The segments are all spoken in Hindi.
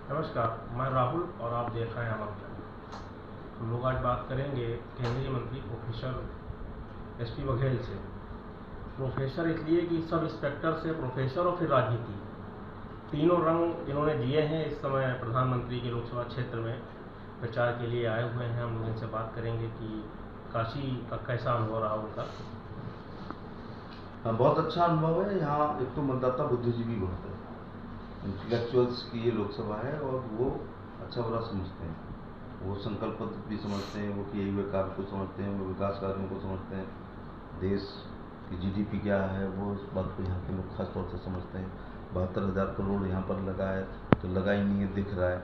नमस्कार, मैं राहुल और आप देख रहे हैं अमर उजाला। हम लोग आज बात करेंगे केंद्रीय मंत्री प्रोफेसर एसपी बघेल से। प्रोफेसर इसलिए कि सब इंस्पेक्टर से प्रोफेसर और फिर राजनीति, तीनों रंग इन्होंने जिए हैं। इस समय प्रधानमंत्री के लोकसभा क्षेत्र में प्रचार के लिए आए हुए हैं। हम लोग इनसे बात करेंगे कि काशी का कैसा अनुभव रहा उनका। बहुत अच्छा अनुभव है। यहाँ एक तो मतदाता बुद्धिजीवी बहुत है, इंटेलेक्चुअल्स की ये लोकसभा है और वो अच्छा बुरा समझते हैं, वो संकल्प पत्र भी समझते हैं, वो किए हुए कार्य को समझते हैं, वो विकास कार्यों को समझते हैं, देश की जीडीपी क्या है वो इस बात को यहाँ के लोग खास तौर से समझते हैं। 72,000 करोड़ यहाँ पर लगा है तो लगा ही नहीं है, दिख रहा है,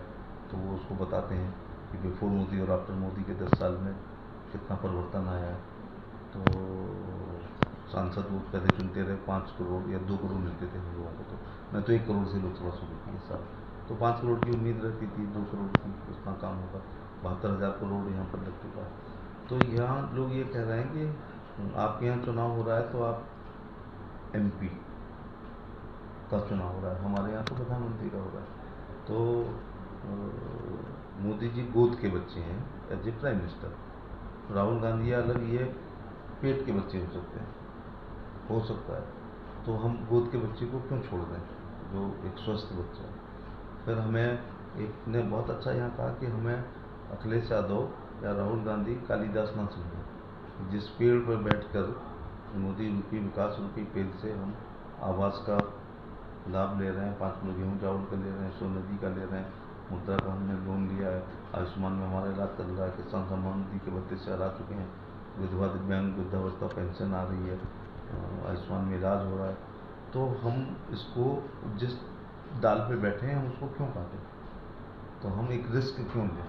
तो वो उसको बताते हैं कि बिफोर मोदी और आफ्टर मोदी के 10 साल में कितना परिवर्तन आया है। तो सांसद वो पहले चुनते रहे 5 करोड़ या 2 करोड़ मिलते थे हम लोगों को, तो मैं तो 1 करोड़ से लोकसभा शुरू की इस साल, तो 5 करोड़ की उम्मीद रहती थी, 2 करोड़ की उतना काम होगा। 72,000 करोड़ यहाँ पर लग चुका है। तो यहाँ लोग ये कह रहे हैं कि आपके यहाँ चुनाव हो रहा है तो आप एमपी का चुनाव हो रहा है, हमारे यहाँ तो प्रधानमंत्री का हो रहा है। तो मोदी जी गोद के बच्चे हैं as a prime minister, Rahul Gandhi अलग, ये पेट के बच्चे हो सकता है, तो हम गोद के बच्चे को क्यों छोड़ दें जो एक स्वस्थ बच्चा है। फिर हमें एक ने बहुत अच्छा यहाँ कहा कि हमें अखिलेश यादव या राहुल गांधी कालिदास ना समझें, जिस पेड़ पर बैठकर मोदी उनकी विकास रूपी पेड़ से हम आवास का लाभ ले रहे हैं, 5 किलो गेहूँ चावल का ले रहे हैं, सोनदी का ले रहे हैं, मुद्रा का हमने लोन लिया है, आयुष्मान में हमारा इलाज चल रहा है, किसान सम्मान निधि के 32 शहर आ चुके हैं, विधवा दिव्यांग वृद्धावस्था पेंशन आ रही है, आयुष्मान में इलाज हो रहा है। तो हम इसको जिस डाल पे बैठे हैं हम उसको क्यों काटें, तो हम एक रिस्क क्यों लें।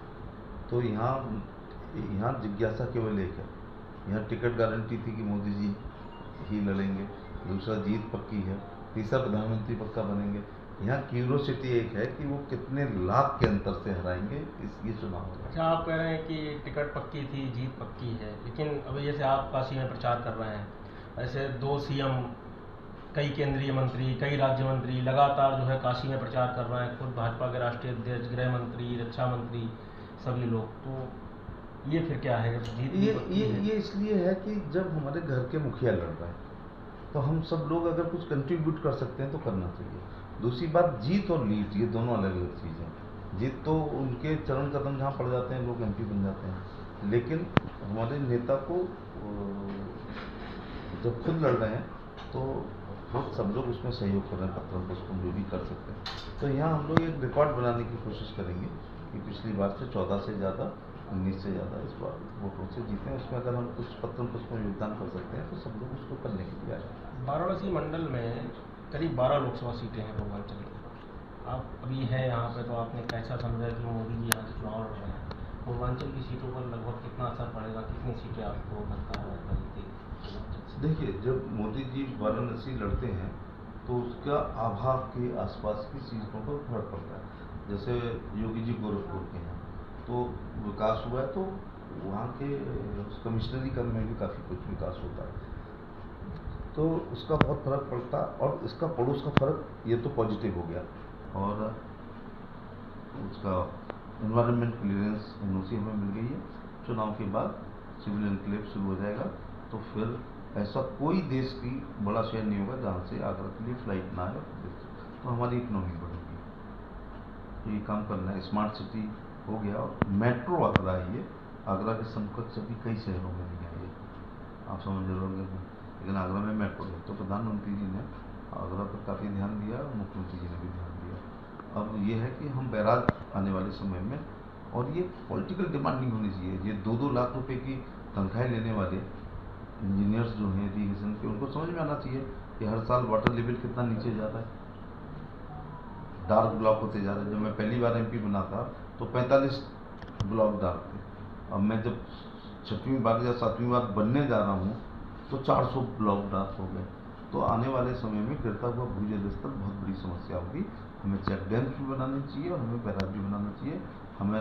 तो यहाँ जिज्ञासा केवल एक है, यहाँ टिकट गारंटी थी कि मोदी जी ही लड़ेंगे, दूसरा जीत पक्की है, तीसरा प्रधानमंत्री पक्का बनेंगे। यहाँ क्यूरोसिटी एक है कि वो कितने लाख के अंतर से हराएंगे ये चुनाव होगा। अच्छा, आप कह रहे हैं कि टिकट पक्की थी, जीत पक्की है, लेकिन अभी जैसे आप काशी में प्रचार कर रहे हैं, ऐसे 2 सीएम, कई केंद्रीय मंत्री, कई राज्य मंत्री लगातार जो है काशी में प्रचार कर रहे हैं, खुद भाजपा के राष्ट्रीय अध्यक्ष, गृह मंत्री, रक्षा मंत्री, सभी लोग। तो ये फिर क्या है जब जीत भी पक्की है? ये इसलिए है कि जब हमारे घर के मुखिया लड़ रहे हैं तो हम सब लोग अगर कुछ कंट्रीब्यूट कर सकते हैं तो करना चाहिए। दूसरी बात, जीत और लीड ये दोनों अलग अलग चीज़ें हैं। जीत तो उनके चरण कदम जहाँ पड़ जाते हैं लोग एमपी बन जाते हैं, लेकिन हमारे नेता को जब खुद लड़ रहे हैं तो खुद सब लोग उसमें सहयोग कर रहे हैं, पत्थर पुष्प जो भी कर सकते हैं। तो यहाँ हम लोग एक रिकॉर्ड बनाने की कोशिश करेंगे कि पिछली बार से 14 से ज़्यादा, 19 से ज़्यादा इस बार वोटों से जीते हैं। उसमें अगर हम कुछ पत्र पुष्प में योगदान कर सकते हैं तो सब लोग उसको करने के लिए आए। वाराणसी मंडल में करीब 12 लोकसभा सीटें हैं पूर्वांचल की। आप अभी हैं यहाँ पे, तो आपने कैसा समझा कि मोदी जी यहाँ से चुनाव लड़ रहे हैं? पूर्वांचल की सीटों पर लगभग कितना असर पड़ेगा, कितनी सीटें आपको लगता है बचती? देखिए, जब मोदी जी वाराणसी लड़ते हैं तो उसका आभा के आसपास की सीटों पर फर्क पड़ता है। जैसे योगी जी गोरखपुर के हैं तो विकास हुआ है, तो वहाँ के कमिश्नरी काम में भी काफ़ी कुछ विकास होता है, तो उसका बहुत फर्क पड़ता है। और इसका पड़ोस का फर्क ये तो पॉजिटिव हो गया, और उसका इन्वायरमेंट क्लियरेंस एनओसी हमें मिल गई है। चुनाव के बाद सिविल एनक्लेव शुरू हो जाएगा, तो फिर ऐसा कोई देश की बड़ा शहर नहीं होगा जहाँ से आगरा के लिए फ्लाइट ना आए, तो हमारी इकोनॉमी बढ़ेगी। तो ये काम करना है, स्मार्ट सिटी हो गया, और मेट्रो आगरा है, ये आगरा के समकक्ष अभी कई शहरों में नहीं है, ये आप समझ रहे, लेकिन आगरा में मेट्रो है। तो प्रधानमंत्री जी ने आगरा पर काफ़ी ध्यान दिया और मुख्यमंत्री जी ने भी ध्यान दिया। अब ये है कि हम बैराज आने वाले समय में, और ये पॉलिटिकल डिमांड नहीं होनी चाहिए, ये 2-2 लाख रुपए की तनख्वाहें लेने वाले इंजीनियर्स जो हैं इरीगेशन के, उनको समझ में आना चाहिए कि हर साल वाटर लेवल कितना नीचे जा रहा है, डार्क ब्लॉक होते जा रहे हैं। जब मैं पहली बार एमपी बना था तो 45 ब्लॉक डार्क थे, अब मैं जब 6वीं बार या 7वीं बार बनने जा रहा हूँ तो 400 ब्लॉक डार्क हो गए। तो आने वाले समय में गिरता हुआ भूजल स्तर बहुत बड़ी समस्या होगी। हमें चेक डैम्स भी बनाने चाहिए और हमें बैराज भी बनाना चाहिए, हमें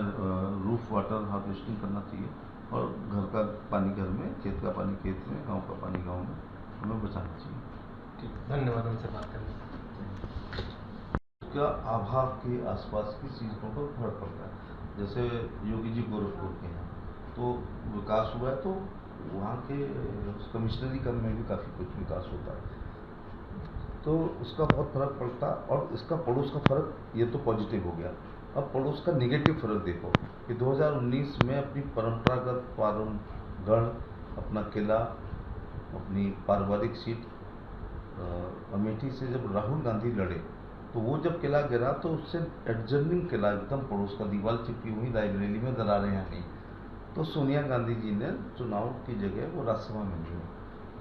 रूफ वाटर हार्वेस्टिंग करना चाहिए, और घर का पानी घर में, खेत का पानी खेत में, गांव का पानी गांव में हमें बचाना चाहिए। ठीक, धन्यवाद हमसे बात करने के लिए। उसका आभा के आसपास की चीज़ों पर फर्क पड़ता है। जैसे योगी जी गोरखपुर के हैं, तो विकास हुआ है, तो वहाँ के कमिश्नरी काम में भी काफ़ी कुछ विकास होता है, तो उसका बहुत फर्क पड़ता। और इसका पड़ोस का फर्क, ये तो पॉजिटिव हो गया। अब पड़ोस का नेगेटिव फर्क देखो कि 2019 में अपनी परंपरागत गढ़, अपना किला, अपनी पारिवारिक सीट अमेठी से जब राहुल गांधी लड़े, तो वो जब किला गिरा तो उससे एडजर्निंग किला एकदम पड़ोस का, दीवार चिपकी हुई, रायबरेली में दरारें आ गई, तो सोनिया गांधी जी ने चुनाव की जगह वो राज्यसभा में ली।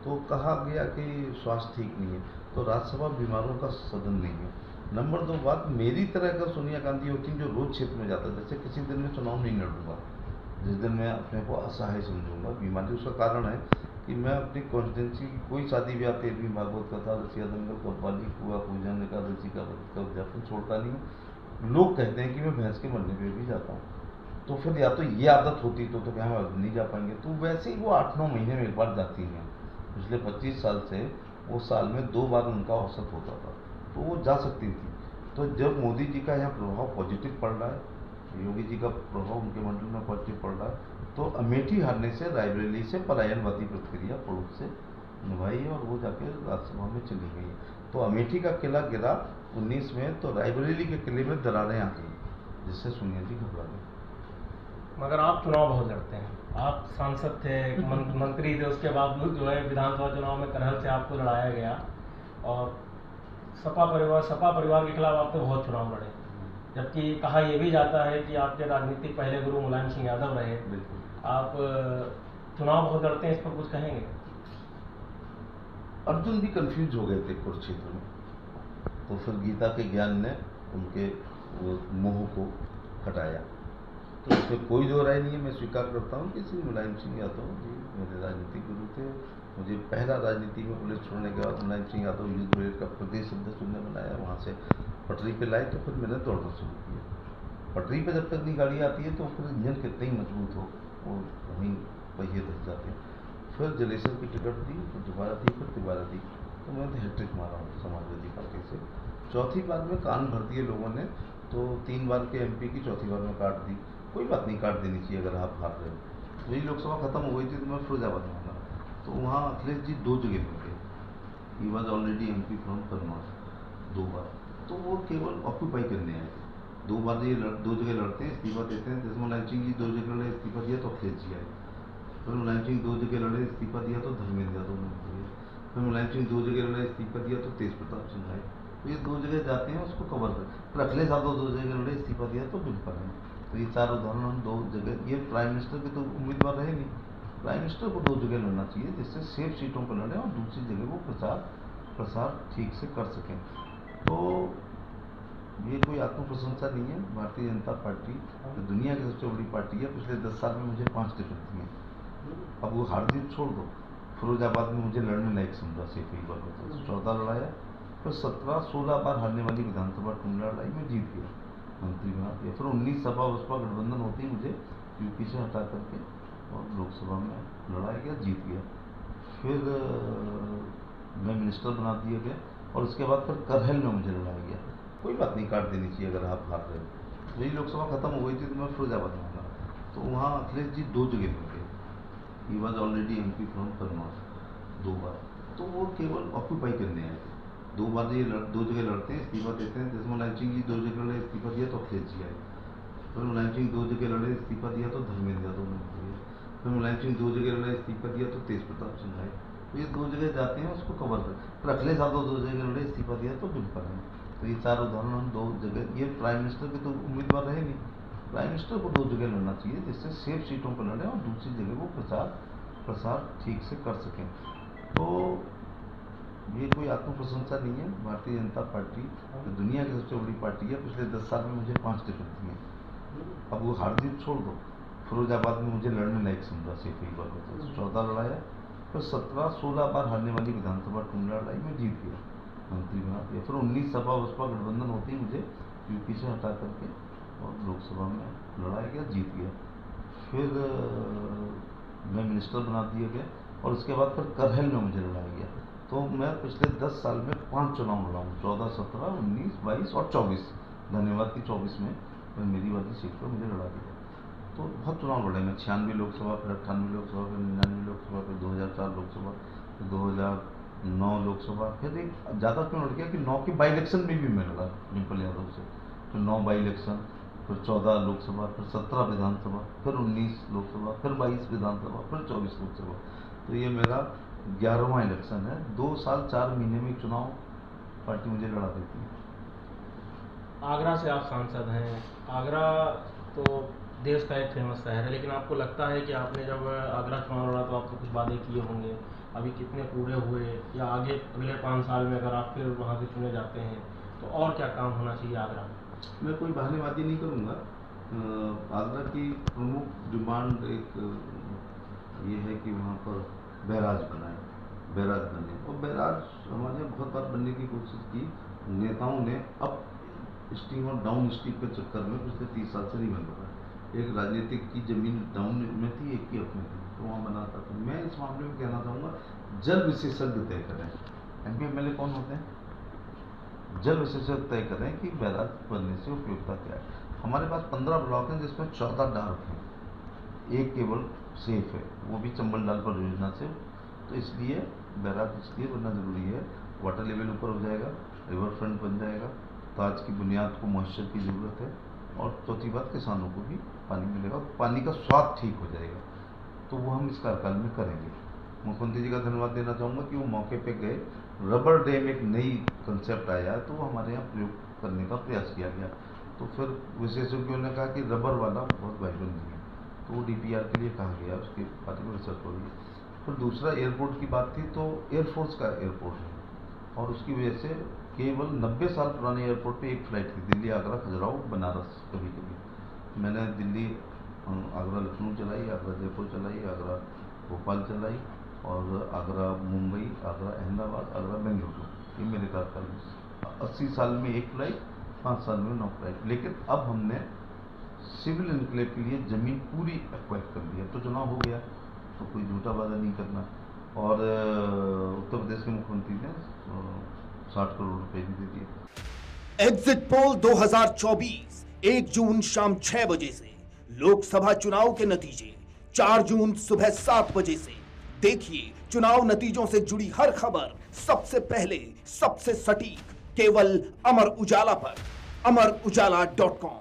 तो कहा गया कि स्वास्थ्य ठीक नहीं है, तो राज्यसभा बीमारों का सदन नहीं है। नंबर 2 बात, मेरी तरह अगर सोनिया गांधी होती जो रोज क्षेत्र में जाता, जैसे किसी दिन में चुनाव नहीं लड़ूंगा, जिस दिन मैं अपने को असहाय समझूंगा, बीमारी, उसका कारण है कि मैं अपनी कॉन्स्टिट्यूंसी की कोई शादी ब्याह, 13वीं भागवत कथा, रसिया दंगल, कव्वाली, कुआ पूजन, एकादशी का व्रत का उद्यापन छोड़ता नहीं हूँ। लोग कहते हैं कि मैं भैंस के मरने पे भी जाता हूँ, तो फिर या तो ये आदत होती तो क्या हम अब नहीं जा पाएंगे। तो वैसे ही वो 8-9 महीने में एक बार जाती हैं। पिछले 25 साल से वो साल में 2 बार उनका औसत होता था, तो वो जा सकती थी। तो जब मोदी जी का यहाँ प्रभाव पॉजिटिव पड़ रहा है, योगी जी का प्रभाव उनके मंडल में पॉजिटिव पड़ रहा है, तो अमेठी हारने से रायबरेली से पलायनवादी प्रतिक्रिया पड़ोस से निभाई और वो जाके राज्यसभा में चली गई। तो अमेठी का किला गिरा 19 में, तो रायबरेली के किले में दरारें आ गई, जिससे सोनिया जी घबरा गई। मगर आप चुनाव बहुत लड़ते हैं, आप सांसद थे, मंत्री थे, उसके बावजूद जो है विधानसभा चुनाव में करहल से आपको लड़ाया गया, और सपा परिवार के खिलाफ आपने बहुत चुनाव लड़े, जबकि कहा यह भी जाता है कि आपके राजनीतिक पहले गुरु मुलायम सिंह यादव रहे। आप चुनाव बहुत लड़ते हैं, इस पर कुछ कहेंगे? अर्जुन भी कंफ्यूज हो गए थे कुरुक्षेत्र में, तो फिर गीता के ज्ञान ने उनके वो मोह को हटाया, तो इसमें कोई दो राय नहीं है। मैं स्वीकार करता हूँ कि श्री मुलायम सिंह यादव जी मेरे राजनीतिक गुरु थे। मुझे पहला राजनीति में पुलिस छोड़ने के बाद मुलायम सिंह यादव यूथ ब्रिगेड का प्रदेश अध्यक्ष उन्होंने बनाया, वहाँ से पटरी पे लाए, तो फिर मैंने दौड़ना शुरू किया। पटरी पे जब तक नहीं गाड़ी आती है तो फिर इंजन कितने ही मजबूत हो, वो वहीं पहिए धस जाते हैं। फिर जलेसर की टिकट दी, फिर दोबारा दी, फिर तिबारा दी, तो मैंने हैट्रिक मारा हूँ समाजवादी पार्टी से। चौथी बार में कान भर दिए लोगों ने, तो 3 बार के MP की चौथी बार में काट दी। कोई बात नहीं, काट देनी चाहिए अगर आप हार रहे हो। वही लोकसभा खत्म हो गई थी तो मैं फिरोजाबाद में आना, तो वहाँ अखिलेश जी 2 जगह मिल गए। He was already MP from Kannauj 2 बार, तो वो केवल ऑक्यूपाई करने आए थे। 2 बार ये 2 जगह लड़ते हैं, इस्तीफा देते हैं। जैसे मुलायम सिंह जी 2 जगह लड़े, इस्तीफा दिया तो अखिलेश जी आए। फिर मुलायम सिंह 2 जगह लड़े, इस्तीफा दिया तो धर्मेंद्र यादव ने दिया। फिर मुलायम सिंह 2 जगह लड़े, इस्तीफा दिया तो तेज प्रताप सिंह आए। तो ये 2 जगह जाते हैं, उसको कवर कर। फिर अखिलेश यादव 2 जगह लड़े, इस्तीफा दिया तो बिल्कुल आए। तो ये 4 उदाहरण हम 2 जगह, ये प्राइम मिनिस्टर के तो उम्मीदवार रहे नहीं, प्राइम मिनिस्टर को 2 जगह लड़ना चाहिए, जिससे सेफ सीटों पर लड़े और दूसरी जगह वो प्रसार ठीक से कर सकें। तो ये कोई आत्म प्रशंसा नहीं है। भारतीय जनता पार्टी तो दुनिया की सबसे बड़ी पार्टी है। पिछले 10 साल में मुझे 5 टिकट दी हैं। अब वो हार जीत छोड़ दो, फिरोजाबाद में मुझे लड़ने लायक समझा, सिर्फ एक बार होता 14 लड़ाया, फिर 17-16 बार हारने वाली विधानसभा टुंडला लड़ाई में जीत गया, मंत्री बना दिया। फिर 19 सपा बसपा गठबंधन होती ही मुझे यूपी से हटा करके और लोकसभा में लड़ाया गया, जीत गया। फिर मैं मिनिस्टर बना दिया गया, और उसके बाद फिर करहल में मुझे लड़ाया गया। कोई बात नहीं, काट देनी चाहिए अगर आप हार रहे हो। वही लोकसभा खत्म हो गई थी तो मैं फिरोजाबाद में आना, तो वहाँ अखिलेश जी 2 जगह मिल गए। He was already MP from Kannauj 2 बार, तो वो केवल ऑक्यूपाई करने आए थे। 2 बार ये 2 जगह लड़ते हैं, इस्तीफा देते हैं। जैसे मुलायम सिंह जी 2 जगह लड़े, इस्तीफा दिया तो अखिलेश जी आए। फिर मुलायम सिंह 2 जगह लड़े, इस्तीफा दिया तो धर्मेंद्र यादव ने दिया। फिर मुलायम सिंह 2 जगह लड़े, इस्तीफा दिया तो तेज प्रताप सिंह आए। तो ये 2 जगह जाते हैं, उसको कवर कर। फिर अखिलेश यादव 2 जगह लड़े, इस्तीफा दिया तो बिल्कुल आए। तो ये 4 उदाहरण हम 2 जगह, ये प्राइम मिनिस्टर के तो उम्मीदवार रहे नहीं, प्राइम मिनिस्टर को 2 जगह लड़ना चाहिए, जिससे सेफ सीटों पर लड़े और दूसरी जगह वो प्रसार ठीक से कर सकें। तो ये कोई आत्म प्रशंसा नहीं है। भारतीय जनता पार्टी तो दुनिया की सबसे बड़ी पार्टी है। पिछले 10 साल में मुझे 5 टिकट दी हैं। अब वो हार जीत छोड़ दो, फिरोजाबाद में मुझे लड़ने लायक समझा, सिर्फ एक बार होता 14 लड़ाया, फिर 17-16 बार हारने वाली विधानसभा टुंडला लड़ाई में जीत गया, मंत्री बना दिया। फिर 19 सपा बसपा गठबंधन होती ही मुझे यूपी से हटा करके और लोकसभा में लड़ाया गया, जीत गया। फिर मैं मिनिस्टर बना दिया गया, और उसके बाद फिर करहल में मुझे लड़ाया गया। तो मैं पिछले 10 साल में 5 चुनाव लड़ा हूँ, 14, 17, 19, 22 और 24। धन्यवाद की 24 में मेरी वाली सीट पर मुझे लड़ा दिया। तो बहुत चुनाव लड़े मैं, 96 लोकसभा, फिर 98 लोकसभा, फिर 99 लोकसभा, फिर 2004 लोकसभा, फिर 2009 लोकसभा, फिर एक ज़्यादा क्यों लड़ गया कि 9 की बाई इलेक्शन में भी मैं लड़ा डिम्पल यादव से, फिर 9 बाई इलेक्शन, फिर 14 लोकसभा, फिर 17 विधानसभा, फिर 19 लोकसभा, फिर 22 विधानसभा, फिर 24 लोकसभा। तो ये मेरा 11वां इलेक्शन है। 2 साल 4 महीने में चुनाव पार्टी मुझे लड़ा देती है। आगरा से आप सांसद हैं। आगरा तो देश का एक फेमस शहर है, लेकिन आपको लगता है कि आपने जब आगरा चुनाव लड़ा तो आपने कुछ वादे किए होंगे, अभी कितने पूरे हुए, या आगे अगले 5 साल में अगर आप फिर वहाँ से चुने जाते हैं तो और क्या काम होना चाहिए आगरा में? मैं कोई बहानेबाजी नहीं करूँगा। आगरा की प्रमुख डिमांड एक ये है कि वहाँ पर बैराज बनाए, बैराज बने, और बैराज हमारे यहाँ बहुत बार बनने की कोशिश की नेताओं ने। अब स्टीम और डाउन स्टीम के चक्कर में पिछले 30 साल से नहीं बन रहा है। एक राजनीतिक की जमीन डाउन में थी, एक की अप में थी, तो वहाँ बनाता था। मैं इस मामले में कहना चाहूँगा, जल विशेषज्ञ तय करें, MP MLA कौन होते हैं, जल विशेषज्ञ तय करें कि बैराज बनने से उपयोगिता क्या है। हमारे पास 15 ब्लॉक हैं जिसमें 14 डार्क हैं, एक केवल सेफ है, वो भी चंबल डाल परियोजना से। तो इसलिए बैराज इसलिए बनना जरूरी है, वाटर लेवल ऊपर हो जाएगा, रिवर फ्रंट बन जाएगा, तो आज की बुनियाद को मॉइस्चर की ज़रूरत है, और चौथी बात किसानों को भी पानी मिलेगा, पानी का स्वाद ठीक हो जाएगा। तो वो हम इस कार्यकाल में करेंगे। मुख्यमंत्री जी का धन्यवाद देना चाहूँगा कि वो मौके पे गए, रबर डैम एक नई कंसेप्ट आया है, तो वो हमारे यहाँ प्रयोग करने का प्रयास किया गया। तो फिर विशेषज्ञों ने कहा कि रबर वाला बहुत वाइबल नहीं है, तो वो DPR के लिए कहा गया, उसके बारे में रिसर्च हो रही है। फिर दूसरा एयरपोर्ट की बात थी, तो एयरफोर्स का एयरपोर्ट है, और उसकी वजह से केवल 90 साल पुराने एयरपोर्ट पे एक फ़्लाइट थी, दिल्ली आगरा खजुराहो बनारस। कभी कभी मैंने दिल्ली आगरा लखनऊ चलाई, आगरा जयपुर चलाई, आगरा भोपाल चलाई, और आगरा मुंबई, आगरा अहमदाबाद, आगरा बेंगलुरु, ये मेरे कार्यकाल में 80 साल में एक फ़्लाइट, 5 साल में 9 फ़्लाइट। लेकिन अब हमने सिविल इनक्लेव के लिए ज़मीन पूरी एक्वायर कर दी है, तो चुनाव हो गया, तो कोई झूठा वादा नहीं करना। और उत्तर प्रदेश के मुख्यमंत्री ने 60 करोड़ रुपए भी दे दिए। एग्जिट पोल 2024 1 जून शाम 6 बजे से, लोकसभा चुनाव के नतीजे 4 जून सुबह 7 बजे से। देखिए चुनाव नतीजों से जुड़ी हर खबर सबसे पहले, सबसे सटीक, केवल अमर उजाला पर, amarujala.com।